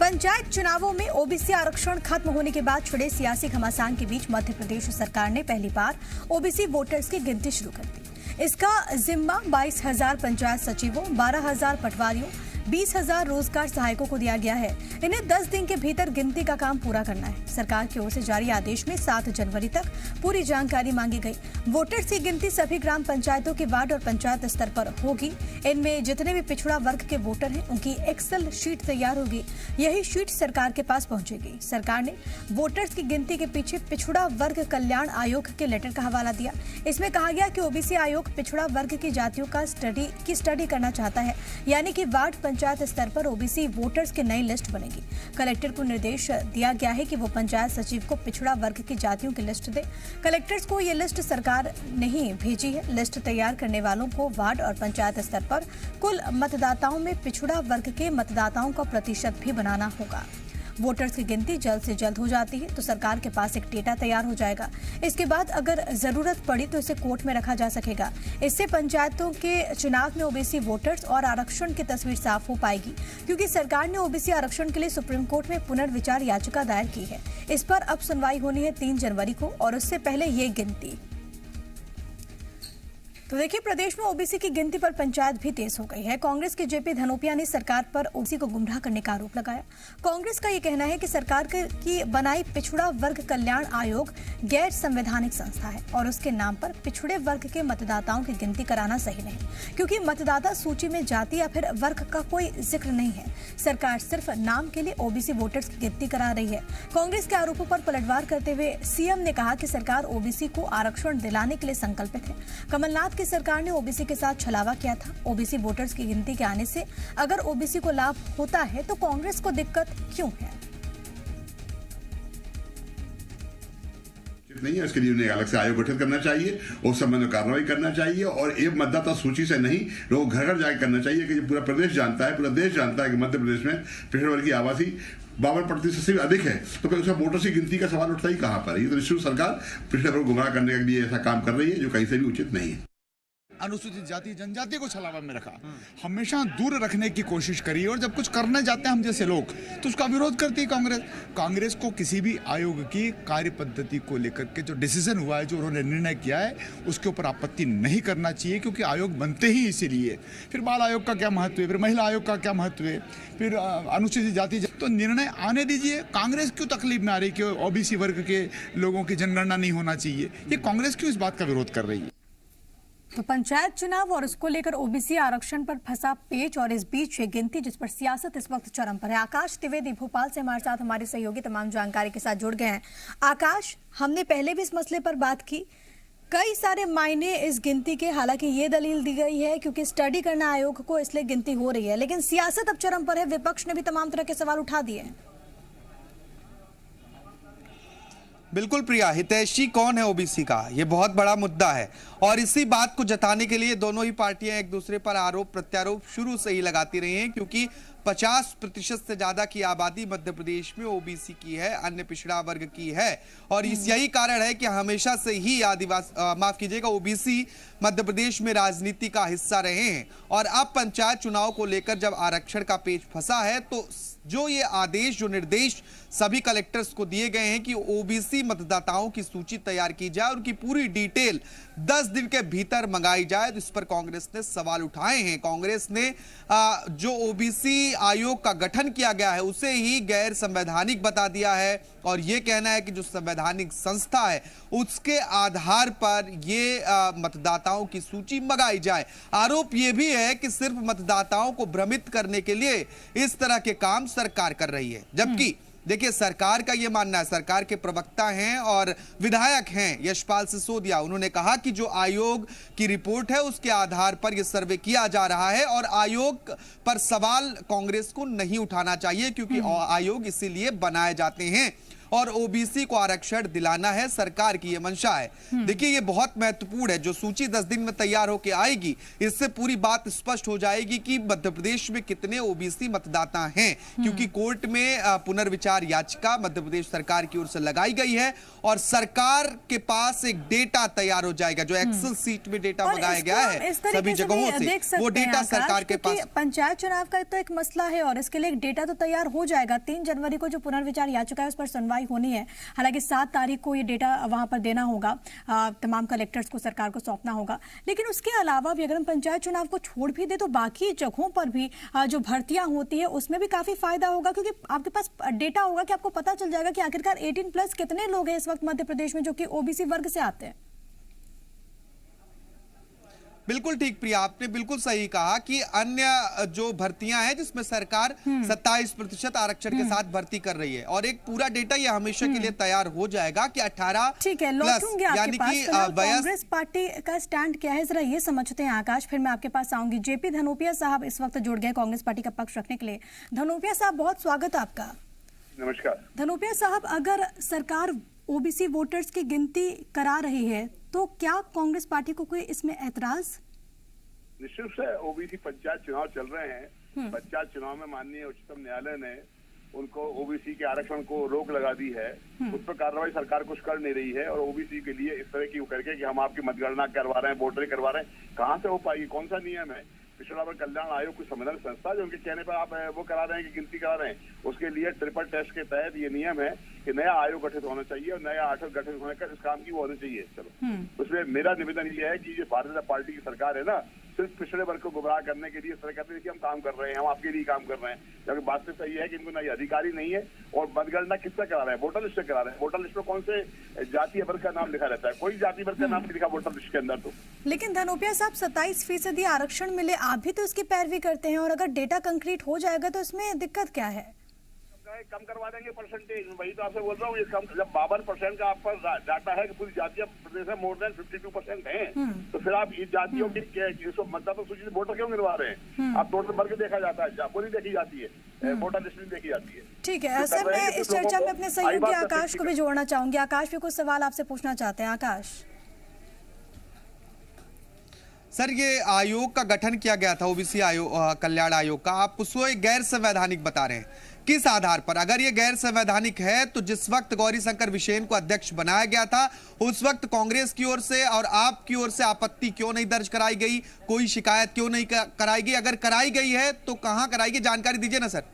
पंचायत चुनावों में ओबीसी आरक्षण खत्म होने के बाद छिड़े सियासी घमासान के बीच मध्य प्रदेश सरकार ने पहली बार ओबीसी वोटर्स की गिनती शुरू कर दी। इसका जिम्मा 22,000 पंचायत सचिवों, 12,000 पटवारियों, 20,000 रोजगार सहायकों को दिया गया है। इन्हें 10 दिन के भीतर गिनती का काम पूरा करना है। सरकार की ओर से जारी आदेश में 7 जनवरी तक पूरी जानकारी मांगी गई। वोटर्स की गिनती सभी ग्राम पंचायतों के वार्ड और पंचायत स्तर पर होगी। इनमें जितने भी पिछड़ा वर्ग के वोटर हैं, उनकी एक्सेल शीट तैयार होगी। यही शीट सरकार के पास पहुंचेगी। सरकार ने वोटर्स की गिनती के पीछे पिछड़ा वर्ग कल्याण आयोग के लेटर का हवाला दिया। इसमें कहा गया कि ओबीसी आयोग पिछड़ा वर्ग की जातियों का स्टडी करना चाहता है, यानी कि वार्ड पंचायत स्तर पर ओबीसी वोटर्स की नई लिस्ट बनेगी। कलेक्टर को निर्देश दिया गया है कि वो पंचायत सचिव को पिछड़ा वर्ग की जातियों की लिस्ट दे। कलेक्टर्स को ये लिस्ट सरकार ने ही भेजी है। लिस्ट तैयार करने वालों को वार्ड और पंचायत स्तर पर कुल मतदाताओं में पिछड़ा वर्ग के मतदाताओं का प्रतिशत भी बनाना होगा। वोटर्स की गिनती जल्द से जल्द हो जाती है तो सरकार के पास एक डेटा तैयार हो जाएगा। इसके बाद अगर जरूरत पड़ी तो इसे कोर्ट में रखा जा सकेगा। इससे पंचायतों के चुनाव में ओबीसी वोटर्स और आरक्षण की तस्वीर साफ हो पाएगी, क्योंकि सरकार ने ओबीसी आरक्षण के लिए सुप्रीम कोर्ट में पुनर्विचार याचिका दायर की है। इस पर अब सुनवाई होनी है 3 जनवरी को और उससे पहले ये गिनती। तो देखिए, प्रदेश में ओबीसी की गिनती पर पंचायत भी तेज हो गई है। कांग्रेस के जेपी धनोपिया ने सरकार पर ओबीसी को गुमराह करने का आरोप लगाया। कांग्रेस का ये कहना है कि सरकार की बनाई पिछड़ा वर्ग कल्याण आयोग गैर संवैधानिक संस्था है और उसके नाम पर पिछड़े वर्ग के मतदाताओं की गिनती कराना सही नहीं, क्योंकि मतदाता सूची में जाति या फिर वर्ग का कोई जिक्र नहीं है। सरकार सिर्फ नाम के लिए ओबीसी वोटर्स की गिनती करा रही है। कांग्रेस के आरोपों पर पलटवार करते हुए सीएम ने कहा कि सरकार ओबीसी को आरक्षण दिलाने के लिए संकल्पित है। कमलनाथ सरकार ने ओबीसी के साथ छलावा किया था। ओबीसी वोटर्स की गिनती के आने से अगर ओबीसी को लाभ होता है तो कांग्रेस को दिक्कत क्यों है? नहीं है, इसके लिए उन्हें अलग से आयोग गठित करना चाहिए, उस संबंध में कार्रवाई करना चाहिए और एक मतदाता सूची से नहीं, लोग घर घर जाकर करना चाहिए कि पूरा प्रदेश जानता है, पूरा देश जानता है कि मध्य प्रदेश में पिछड़े वर्ग की आबादी 52% से अधिक है। तो फिर उसका वोटर्स की गिनती का सवाल उठता ही कहां पर? ये तो निश्चित सरकार पिछड़े वर्ग को गुमराह करने के लिए ऐसा काम कर रही है जो कहीं से भी उचित नहीं है। अनुसूचित जाति जनजाति को छलावा में रखा, हमेशा दूर रखने की कोशिश करी और जब कुछ करने जाते हैं हम जैसे लोग तो उसका विरोध करती है कांग्रेस। कांग्रेस को किसी भी आयोग की कार्य पद्धति को लेकर के जो डिसीजन हुआ है, जो उन्होंने निर्णय किया है, उसके ऊपर आपत्ति नहीं करना चाहिए, क्योंकि आयोग बनते ही इसीलिए। फिर बाल आयोग का क्या महत्व है, फिर महिला आयोग का क्या महत्व है, फिर अनुसूचित जाति, तो निर्णय आने दीजिए। कांग्रेस क्यों तकलीफ में आ रही कि ओबीसी वर्ग के लोगों की जनगणना नहीं होना चाहिए? ये कांग्रेस क्यों इस बात का विरोध कर रही है? तो पंचायत चुनाव और उसको लेकर ओबीसी आरक्षण पर फंसा पेच और इस बीच ये गिनती जिस पर सियासत इस वक्त चरम पर है। आकाश द्विवेदी भोपाल से हमारे साथ हमारे सहयोगी तमाम जानकारी के साथ जुड़ गए हैं। आकाश, हमने पहले भी इस मसले पर बात की, कई सारे मायने इस गिनती के, हालांकि ये दलील दी गई है क्योंकि स्टडी करना आयोग को, इसलिए गिनती हो रही है, लेकिन सियासत अब चरम पर है। विपक्ष ने भी तमाम तरह के सवाल उठा दिए हैं। बिल्कुल प्रिया, हितैषी कौन है ओबीसी का, ये बहुत बड़ा मुद्दा है और इसी बात को जताने के लिए दोनों ही पार्टियां एक दूसरे पर आरोप प्रत्यारोप शुरू से ही लगाती रही हैं, क्योंकि 50% से ज्यादा की आबादी मध्य प्रदेश में ओबीसी की है, अन्य पिछड़ा वर्ग की है और यही कारण है कि हमेशा से ही ओबीसी मध्य प्रदेश में राजनीति का हिस्सा रहे हैं। और अब पंचायत चुनाव को लेकर जब आरक्षण का पेच फंसा है तो जो ये आदेश, जो निर्देश सभी कलेक्टर्स को दिए गए हैं कि ओबीसी मतदाताओं की सूची तैयार की जाए, उनकी पूरी डिटेल 10 दिन के भीतर मंगाई जाए, तो इस पर कांग्रेस ने सवाल उठाए हैं। कांग्रेस ने जो ओबीसी आयोग का गठन किया गया है उसे ही गैर संवैधानिक बता दिया है और यह कहना है कि जो संवैधानिक संस्था है उसके आधार पर ये मतदाताओं की सूची मंगाई जाए। आरोप यह भी है कि सिर्फ मतदाताओं को भ्रमित करने के लिए इस तरह के काम सरकार कर रही है, जबकि देखिए सरकार का यह मानना है, सरकार के प्रवक्ता हैं और विधायक हैं यशपाल सिसोदिया, उन्होंने कहा कि जो आयोग की रिपोर्ट है उसके आधार पर यह सर्वे किया जा रहा है और आयोग पर सवाल कांग्रेस को नहीं उठाना चाहिए, क्योंकि आयोग इसीलिए बनाए जाते हैं। और ओबीसी को आरक्षण दिलाना है, सरकार की ये मंशा है। देखिए ये बहुत महत्वपूर्ण है, जो सूची 10 दिन में तैयार होकर आएगी इससे पूरी बात स्पष्ट हो जाएगी कि मध्य प्रदेश में कितने ओबीसी मतदाता हैं, क्योंकि कोर्ट में पुनर्विचार याचिका मध्य प्रदेश सरकार की ओर से लगाई गई है और सरकार के पास एक डेटा तैयार हो जाएगा, जो एक्सेल सीट में डेटा मंगाया गया है सभी जगहों से, वो डेटा सरकार के पास। पंचायत चुनाव का तो एक मसला है और इसके लिए एक डेटा तो तैयार हो जाएगा। 3 जनवरी को जो पुनर्विचार याचिका है उस पर सुनवाई होनी है। हालांकि 7 तारीख को ये डेटा वहां पर देना होगा, तमाम कलेक्टर्स को सरकार को सौंपना होगा। लेकिन उसके अलावा भी अगर हम पंचायत चुनाव को छोड़ भी दे तो बाकी जगहों पर भी जो भर्तियां होती है उसमें भी काफी फायदा होगा, क्योंकि आपके पास डेटा होगा कि आपको पता चल जाएगा कि आखिरकार 18+ कितने लोग हैं इस वक्त मध्य प्रदेश में जो कि ओबीसी वर्ग से आते हैं। बिल्कुल ठीक प्रिया, आपने बिल्कुल सही कहा कि अन्य जो भर्तियां हैं जिसमें सरकार 27% आरक्षण के साथ भर्ती कर रही है और एक पूरा डेटा ये हमेशा के लिए तैयार हो जाएगा कि 18 ठीक है, लौटूंगी आपके पास। कांग्रेस पार्टी का स्टैंड क्या है जरा ये समझते हैं आकाश, फिर मैं आपके पास आऊंगी। जेपी धनोपिया साहब इस वक्त जुड़ गए कांग्रेस पार्टी का पक्ष रखने के लिए। धनोपिया साहब बहुत स्वागत है आपका। नमस्कार। धनोपिया साहब, अगर सरकार ओबीसी वोटर्स की गिनती करा रही है तो क्या कांग्रेस पार्टी को कोई इसमें ऐतराज? निश्चित से ओबीसी पंचायत चुनाव चल रहे हैं। पंचायत चुनाव में माननीय उच्चतम न्यायालय ने उनको ओबीसी के आरक्षण को रोक लगा दी है। उस पर कार्रवाई सरकार कुछ कर नहीं रही है और ओबीसी के लिए इस तरह की करके कि हम आपकी मतगणना करवा रहे हैं, वोटरी करवा रहे हैं, कहाँ से हो पाएगी? कौन सा नियम है? पिछड़ा वर्ग कल्याण आयोग की संवैधानिक संस्था जो उनके कहने पर आप वो करा रहे हैं कि गिनती करा रहे हैं, उसके लिए ट्रिपल टेस्ट के तहत ये नियम है कि नया आयोग गठित होना चाहिए और नया आयोग गठित होने का इस काम की वो होनी चाहिए। चलो उसमें मेरा निवेदन ये है कि जो भारतीय जनता पार्टी की सरकार है ना, सिर्फ पिछड़े वर्ग को गुमराह करने के लिए इस तरह कहते हैं कि हम काम कर रहे हैं, हम आपके लिए काम कर रहे हैं, जबकि बात तो सही है कि इनको ना अधिकारी नहीं है। और मतगणना किससे करा रहे हैं? वोटर लिस्ट से करा रहे हैं। वोटर लिस्ट में कौन से जातीय वर्ग का नाम लिखा रहता है? कोई जाति वर्ग का नाम नहीं लिखा वोटर लिस्ट के अंदर। तो लेकिन धनोपिया साहब 27% आरक्षण मिले, आप भी तो इसकी पैरवी करते हैं और अगर डेटा कंक्रीट हो जाएगा तो इसमें दिक्कत क्या है? कम करवा देंगे परसेंटेज। वही तो आपसे बोल रहा हूँ, ये कम जब 52% का आप पर डाटा है कि पूरी जातियां प्रदेश में मोर देन 52% है, तो फिर आप इस जातियों की मतदाता सूची से वोटर क्यों गिनवा रहे हैं? आप टोटल भर के देखा जाता है, वो नहीं देखी जाती है, वोटर लिस्ट नहीं देखी जाती है। ठीक है सर, मैं इस चर्चा में अपने सहयोगी आकाश को भी जोड़ना चाहूंगी। आकाश भी कुछ सवाल आपसे पूछना चाहते हैं। आकाश सर, ये आयोग का गठन किया गया था, ओबीसी कल्याण आयोग का, आप उसको एक गैर संवैधानिक बता रहे हैं, किस आधार पर? अगर ये गैर संवैधानिक है तो जिस वक्त गौरीशंकर बिसेन को अध्यक्ष बनाया गया था उस वक्त कांग्रेस की ओर से और आपकी ओर से आपत्ति क्यों नहीं दर्ज कराई गई? कोई शिकायत क्यों नहीं कराई गई? अगर कराई गई है तो कहां कराई गई, जानकारी दीजिए ना सर।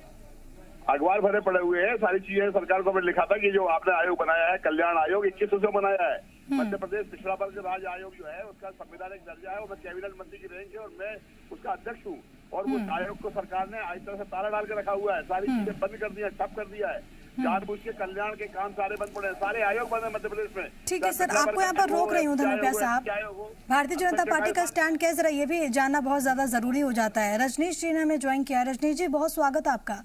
अखबार भरे पड़े हुए हैं, सारी चीजें सरकार को लिखा था कि जो आपने आयोग बनाया है कल्याण आयोग 21 से बनाया है। मध्य प्रदेश पिछड़ा वर्ग राज्य आयोग जो है उसका संवैधानिक दर्जा है और मैं कैबिनेट मंत्री की रेंज है और मैं उसका अध्यक्ष हूँ और उस आयोग को सरकार ने इस तरह से ताला डाल के रखा हुआ है, सारी चीजें बंद कर दिया, ठप कर दिया है, जानबूझ के कल्याण के काम सारे बंद पड़े हैं, सारे आयोग बंद है मध्य प्रदेश में। ठीक है सर, आपको यहाँ पर रोक रही हूँ धनोपिया साहब। भारतीय जनता पार्टी का स्टैंड क्या जरा ये भी जानना बहुत ज्यादा जरूरी हो जाता है। रजनीश जी ने हमें ज्वाइन किया। रजनीश जी बहुत स्वागत आपका।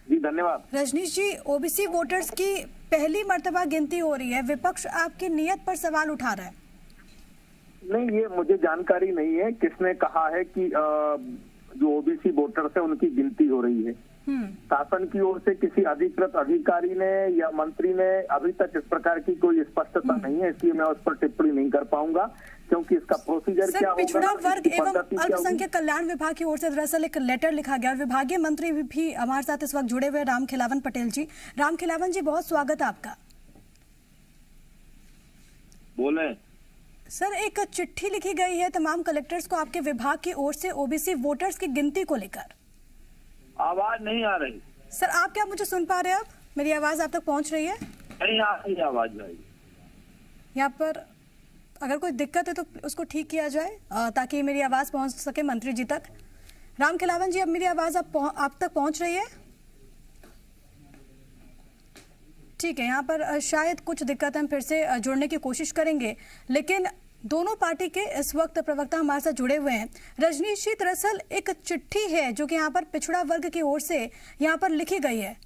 जी धन्यवाद। रजनीश जी, ओबीसी वोटर्स की पहली मर्तबा गिनती हो रही है, विपक्ष आपकी नियत पर सवाल उठा रहा है। नहीं, ये मुझे जानकारी नहीं है किसने कहा है कि जो ओबीसी वोटर्स है उनकी गिनती हो रही है। शासन की ओर से किसी अधिकृत अधिकारी ने या मंत्री ने अभी तक इस प्रकार की कोई स्पष्टता नहीं है, इसलिए मैं उस पर टिप्पणी नहीं कर पाऊंगा क्योंकि इसका प्रोसीजर क्या होगा। पिछड़ा वर्ग एवं अल्पसंख्यक कल्याण विभाग की ओर से दरअसल एक लेटर लिखा गया और विभागीय मंत्री भी हमारे साथ इस वक्त जुड़े हुए रामखिलावन पटेल जी। रामखिलावन जी बहुत स्वागत है आपका। बोले सर, एक चिट्ठी लिखी गई है तमाम कलेक्टर्स को आपके विभाग की ओर से ओबीसी वोटर्स की गिनती को लेकर। आवाज नहीं आ रही सर, आप क्या मुझे सुन पा रहे हैं? अब मेरी आवाज आप तक पहुंच रही है? नहीं आ रही आवाज भाई। यहाँ पर अगर कोई दिक्कत है तो उसको ठीक किया जाए ताकि मेरी आवाज पहुंच सके मंत्री जी तक। रामखिलावन जी, अब मेरी आवाज आप तक पहुंच रही है? ठीक है, यहाँ पर शायद कुछ दिक्कत है, हम फिर से जुड़ने की कोशिश करेंगे। लेकिन दोनों पार्टी के इस वक्त प्रवक्ता हमारे साथ जुड़े हुए हैं। रजनीश जी, दरअसल एक चिट्ठी है जो कि यहाँ पर पिछड़ा वर्ग की ओर से यहाँ पर लिखी गई है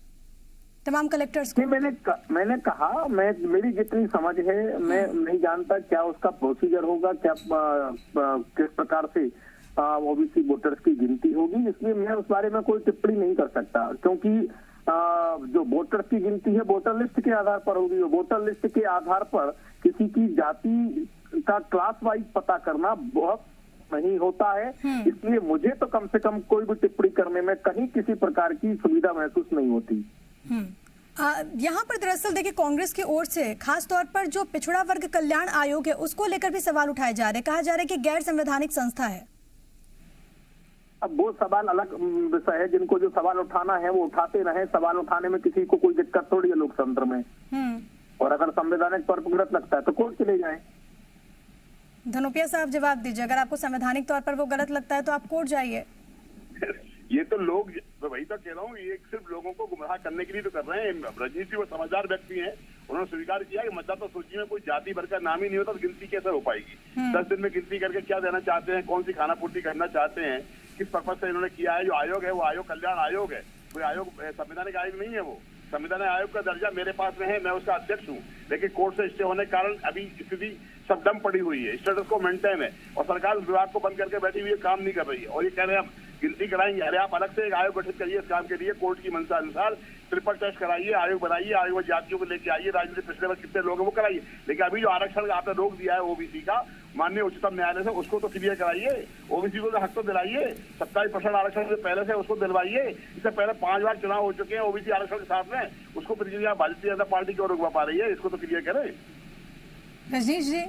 तमाम कलेक्टर्स को। मैंने कहा, मेरी जितनी समझ है मैं नहीं जानता क्या उसका प्रोसीजर होगा, क्या किस प्रकार से ओबीसी वोटर्स की गिनती होगी, इसलिए मैं उस बारे में कोई टिप्पणी नहीं कर सकता क्योंकि जो वोटर की गिनती है वोटर लिस्ट के आधार पर होगी। वोटर लिस्ट के आधार पर किसी की जाति का क्लास वाइज पता करना बहुत नहीं होता है। इसलिए मुझे तो कम से कम कोई भी टिप्पणी करने में कहीं किसी प्रकार की सुविधा महसूस नहीं होती। यहाँ पर दरअसल देखिए कांग्रेस की ओर से खास तौर पर जो पिछड़ा वर्ग कल्याण आयोग है उसको लेकर भी सवाल उठाए जा रहे हैं। कहा जा रहा है कि गैर संवैधानिक संस्था है। अब वो सवाल अलग विषय है, जिनको जो सवाल उठाना है वो उठाते रहे। सवाल उठाने में किसी को कोई दिक्कत थोड़ी है लोकतंत्र में। और अगर संवैधानिक तौर पर गलत लगता है तो कोर्ट चले जाएं। धनोपिया साहब जवाब दीजिए, अगर आपको संवैधानिक तौर पर वो गलत लगता है तो आप कोर्ट जाइए। ये तो लोग, वही तो कह रहा हूँ, ये सिर्फ लोगों को गुमराह करने के लिए तो कर रहे हैं। रजनीश जी वो समझदार व्यक्ति हैं, उन्होंने स्वीकार किया कि मतदाता सूची में कोई जाति वर्ग का नाम ही नहीं होता तो गिनती कैसे हो पाएगी। 10 दिन में गिनती करके क्या देना चाहते हैं, कौन सी खाना पूर्ति करना चाहते हैं, किस पर्पज से इन्होंने किया है। जो आयोग है वो आयोग कल्याण आयोग है, कोई आयोग संवैधानिक आयोग नहीं है। वो संविधान आयोग का दर्जा मेरे पास में है, मैं उसका अध्यक्ष हूँ, लेकिन कोर्ट से स्टे होने के कारण अभी स्थिति सब दम पड़ी हुई है, स्टेटस को मेंटेन है और सरकार विभाग को बंद करके बैठी हुई है, काम नहीं कर रही है। और ये कह रहे हैं हम गिनती कराएंगे। अरे आप अलग से एक आयोग गठित करिए इस काम के लिए, कोर्ट की मंशा अनुसार ट्रिपल टेस्ट कराइए, आयोग बनाइए, आयोग में जातियों को लेके आइए, राजनीतिक पिछड़े वर्ग कितने लोग हैं वो कराइए। लेकिन अभी जो आरक्षण आपने रोक दिया है ओबीसी का माननीय उच्चतम न्यायालय से, उसको तो क्लियर कराइए। ओबीसी को तो हक तो दिलाइए। 27% आरक्षण से पहले से उसको दिलवाइए। इससे पहले 5 बार चुनाव हो चुके हैं ओबीसी आरक्षण के साथ में, उसको भारतीय जनता पार्टी क्यों रुकवा पा रही है, इसको तो क्लियर करें। रजनीश जी,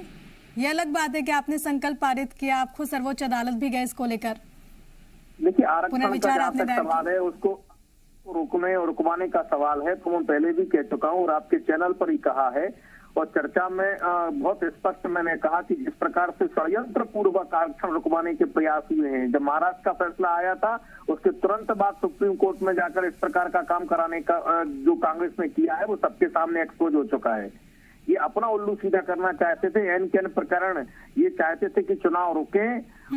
ये अलग बात है कि आपने संकल्प पारित किया, आप खुद सर्वोच्च अदालत भी गए इसको लेकर। देखिए आरक्षण का जहाँ तक सवाल है उसको रोकने और रुकवाने का सवाल है तो मैं पहले भी कह चुका हूँ और आपके चैनल पर ही कहा है और चर्चा में बहुत स्पष्ट मैंने कहा कि जिस प्रकार से षड्यंत्र पूर्वक आरक्षण रुकवाने के प्रयास हुए हैं। जब महाराष्ट्र का फैसला आया था उसके तुरंत बाद सुप्रीम कोर्ट में जाकर इस प्रकार का काम कराने का जो कांग्रेस ने किया है वो सबके सामने एक्सपोज हो चुका है। ये अपना उल्लू सीधा करना चाहते थे। एन के एन प्रकरण ये चाहते थे कि चुनाव रुके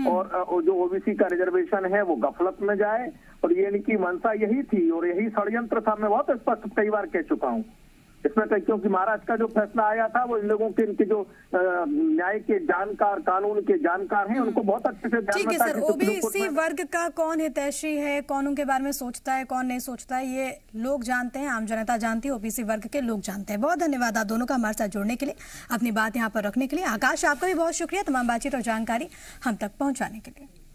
और जो ओबीसी का रिजर्वेशन है वो गफलत में जाए और ये इनकी मंशा यही थी और यही षड्यंत्र था। मैं बहुत स्पष्ट कई बार कह चुका हूँ इसमें, क्योंकि महाराष्ट्र का जो फैसला आया था वो इन लोगों के इनके जो न्याय के जानकार कानून के जानकार हैं उनको बहुत अच्छे से ध्यान में था। ओबीसी वर्ग का कौन हितैषी है, कौन उनके बारे में सोचता है, कौन नहीं सोचता है, ये लोग जानते हैं, आम जनता जानती है, ओबीसी वर्ग के लोग जानते हैं। बहुत धन्यवाद आप दोनों का हमारे साथ जुड़ने के लिए, अपनी बात यहाँ पर रखने के लिए। आकाश आपका भी बहुत शुक्रिया तमाम बातचीत और जानकारी हम तक पहुँचाने के लिए।